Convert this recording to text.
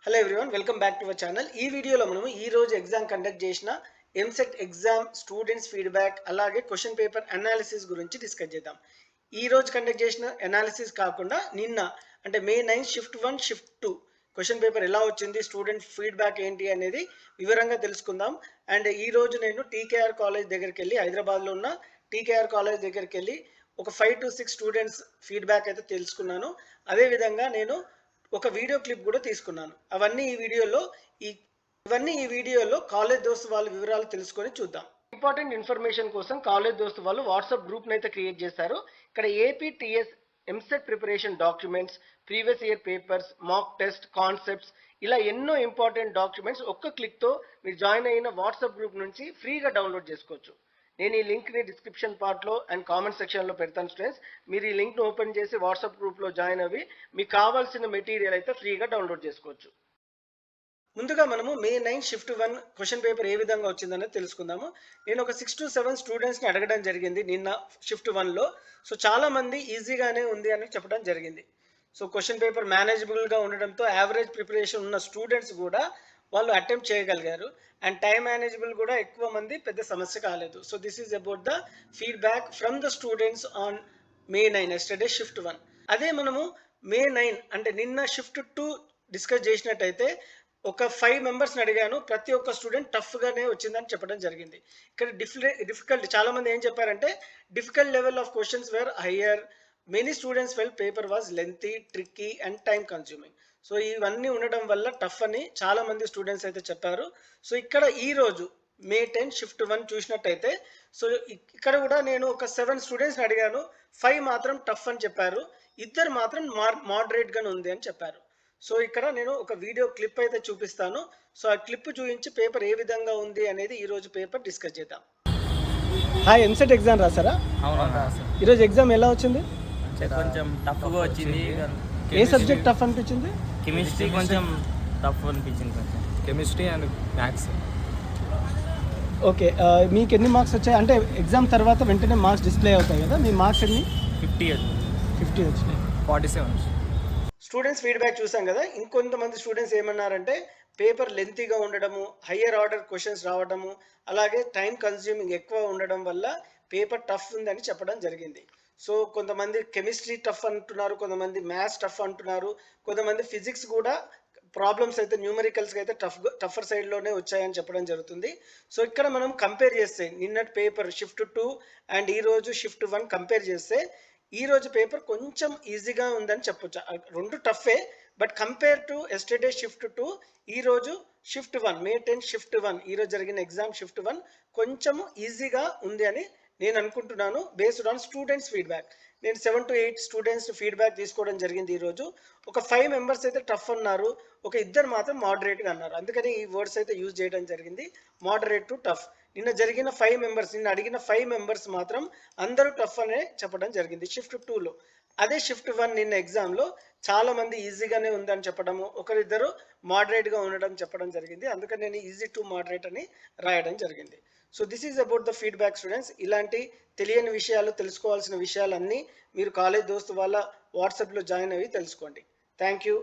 Hello everyone, welcome back to our channel. ఈ వీడియోలో మనము ఈ రోజు ఎగ్జామ్ కండక్ట్ చేసిన ఎంసెట్ ఎగ్జామ్ స్టూడెంట్స్ ఫీడ్బ్యాక్ అలాగే క్వశ్చన్ పేపర్ అనాలిసిస్ గురించి డిస్కస్ చేద్దాం. ఈ రోజు కండక్ట్ చేసిన అనాలిసిస్ కాకుండా నిన్న అంటే మే 9 షిఫ్ట్ 1 షిఫ్ట్ 2 క్వశ్చన్ పేపర్ ఎలా వచ్చింది, స్టూడెంట్ ఫీడ్బ్యాక్ ఏంటి అనేది వివరంగా తెలుసుకుందాం. అండ్ ఈ రోజు నేను టీకేఆర్ కాలేజ్ దగ్గరికి వెళ్ళి, హైదరాబాద్లో ఉన్న టీకేఆర్ కాలేజ్ దగ్గరికి వెళ్ళి ఒక 5 to 6 స్టూడెంట్స్ ఫీడ్బ్యాక్ అయితే తెలుసుకున్నాను. అదేవిధంగా నేను ఒక వీడియో క్లిప్ కూడా తీసుకున్నాను. ఇవన్నీ ఈ వీడియోలో కాలేజ్ దోస్తు వాళ్ళ వివరాలు తెలుసుకొని చూద్దాం. ఇంపార్టెంట్ ఇన్ఫర్మేషన్ కోసం కాలేజ్ దోస్తు వాళ్ళు వాట్సాప్ గ్రూప్ అయితే క్రియేట్ చేశారు. ఇక్కడ APTS EAMCET preparation documents, previous year papers, mock test, concepts, ఇలా ఎన్నో ఇంపార్టెంట్ డాక్యుమెంట్స్ ఒక్క క్లిక్తో మీరు జాయిన్ అయిన వాట్సాప్ గ్రూప్ నుంచి ఫ్రీగా డౌన్లోడ్ చేసుకోవచ్చు. నేను ఈ లింక్ని డిస్క్రిప్షన్ పార్ట్లో అండ్ కామెంట్ సెక్షన్లో పెడతాను స్టూడెంట్స్. మీరు ఈ లింక్ను ఓపెన్ చేసి వాట్సాప్ గ్రూప్లో జాయిన్ అవ్వి మీకు కావాల్సిన మెటీరియల్ అయితే ఫ్రీగా డౌన్లోడ్ చేసుకోవచ్చు. ముందుగా మనము మే 9 షిఫ్ట్ 1 క్వశ్చన్ పేపర్ ఏ విధంగా వచ్చిందనేది తెలుసుకుందాము. నేను ఒక 6 to 7 స్టూడెంట్స్ని అడగడం జరిగింది నిన్న షిఫ్ట్ 1లో. సో చాలామంది ఈజీగానే ఉంది అని చెప్పడం జరిగింది. సో క్వశ్చన్ పేపర్ మేనేజబుల్గా ఉండడంతో యావరేజ్ ప్రిపరేషన్ ఉన్న స్టూడెంట్స్ కూడా వాళ్ళు అటెంప్ట్ చేయగలిగారు. అండ్ టైం మేనేజబుల్ కూడా ఎక్కువ మంది పెద్ద సమస్య కాలేదు. So this is about the feedback from the students on May 9 yesterday shift 1. అదే మనము మే 9 అంటే నిన్న షిఫ్ట్ 2 డిస్కస్ చేసినట్టయితే ఒక 5 మెంబర్స్ని అడిగాను. ప్రతి ఒక్క స్టూడెంట్ టఫ్గానే వచ్చిందని చెప్పడం జరిగింది. ఇక్కడ డిఫికల్ట్ చాలామంది ఏం చెప్పారంటే difficult level of questions were higher, many students felt paper was lengthy, tricky and time consuming. So ఇవన్నీ ఉండడం వల్ల టఫ్ అని చాలా మంది స్టూడెంట్స్ అయితే చెప్పారు. సో ఇక్కడ ఈ రోజు మే 10 షిఫ్ట్ 1 చూసినట్టయితే సో ఇక్కడ కూడా నేను ఒక 7 స్టూడెంట్స్ని అడిగాను. 5 మాత్రం టఫ్ అని చెప్పారు, 2 మాత్రం మోడరేట్గానే ఉంది అని చెప్పారు. సో ఇక్కడ నేను ఒక వీడియో క్లిప్ అయితే చూపిస్తాను. సో ఆ క్లిప్ చూపించి పేపర్ ఏ విధంగా ఉంది అనేది ఈ రోజు పేపర్ డిస్కస్ చేద్దాం. హాయ్, ఎంసెట్ ఎగ్జామ్ రాసారా? ఈరోజు ఎగ్జామ్ ఎలా వచ్చింది? కొంచెం టఫ్గా వచ్చింది. ఏ సబ్జెక్ట్ టఫ్ అనిపించింది? కెమిస్ట్రీ కొంచెం టఫ్ అనిపించింది. కొంచెం కెమిస్ట్రీ అండ్ మ్యాథ్స్. ఓకే, మీకు ఎన్ని మార్క్స్ వచ్చాయి? అంటే ఎగ్జామ్ తర్వాత వెంటనే మార్క్స్ డిస్ప్లే అవుతాయి కదా, మీ మార్క్స్ ఎన్ని? 50 వచ్చినాయి. 47. స్టూడెంట్స్ ఫీడ్బ్యాక్ చూసాం కదా. ఇంకొంతమంది స్టూడెంట్స్ ఏమన్నారంటే పేపర్ లెంతీగా ఉండడము, హయ్యర్ ఆర్డర్ క్వశ్చన్స్ రావడము, అలాగే టైం కన్స్యూమింగ్ ఎక్కువ ఉండడం వల్ల పేపర్ టఫ్ ఉందని చెప్పడం జరిగింది. సో కొంతమంది కెమిస్ట్రీ టఫ్ అంటున్నారు, కొంతమంది మ్యాథ్స్ టఫ్ అంటున్నారు, కొంతమంది ఫిజిక్స్ కూడా ప్రాబ్లమ్స్ అయితే న్యూమరికల్స్కి అయితే టఫర్ సైడ్లోనే వచ్చాయని చెప్పడం జరుగుతుంది. సో ఇక్కడ మనం కంపేర్ చేస్తే నిన్నటి పేపర్ షిఫ్ట్ 2 అండ్ ఈరోజు షిఫ్ట్ 1 కంపేర్ చేస్తే ఈరోజు పేపర్ కొంచెం ఈజీగా ఉందని చెప్పొచ్చు. రెండు టఫే, but compare to yesterday shift 2 ఈరోజు షిఫ్ట్ 1 మే 10 షిఫ్ట్ 1 ఈరోజు జరిగిన ఎగ్జామ్ షిఫ్ట్ 1 కొంచెం ఈజీగా ఉంది అని నేను అనుకుంటున్నాను బేస్డ్ ఆన్ స్టూడెంట్స్ ఫీడ్బ్యాక్. నేను 7 to 8 స్టూడెంట్స్ ఫీడ్బ్యాక్ తీసుకోవడం జరిగింది. ఈరోజు ఒక 5 మెంబర్స్ అయితే టఫ్ అన్నారు, ఒక 2 మాత్రం మోడరేట్గా అన్నారు. అందుకని ఈ వర్డ్స్ అయితే యూజ్ చేయడం జరిగింది, మోడరేట్ టు టఫ్. నిన్న అడిగిన 5 మెంబర్స్ మాత్రం అందరూ టఫ్ అనే చెప్పడం జరిగింది షిఫ్ట్ 2లో. అదే షిఫ్ట్ 1 నిన్న ఎగ్జామ్లో చాలా మంది ఈజీగానే ఉందని చెప్పడము, ఒకరిద్దరు మోడరేట్గా ఉండడం చెప్పడం జరిగింది. అందుకని నేను ఈజీ టు మోడరేట్ అని రాయడం జరిగింది. So this is about the feedback students. ఇలాంటి తెలియని విషయాలు, తెలుసుకోవాల్సిన విషయాలన్నీ మీరు కాలేజ్ దోస్తు వాళ్ళ వాట్సాప్లో జాయిన్ అయ్యి తెలుసుకోండి. Thank you.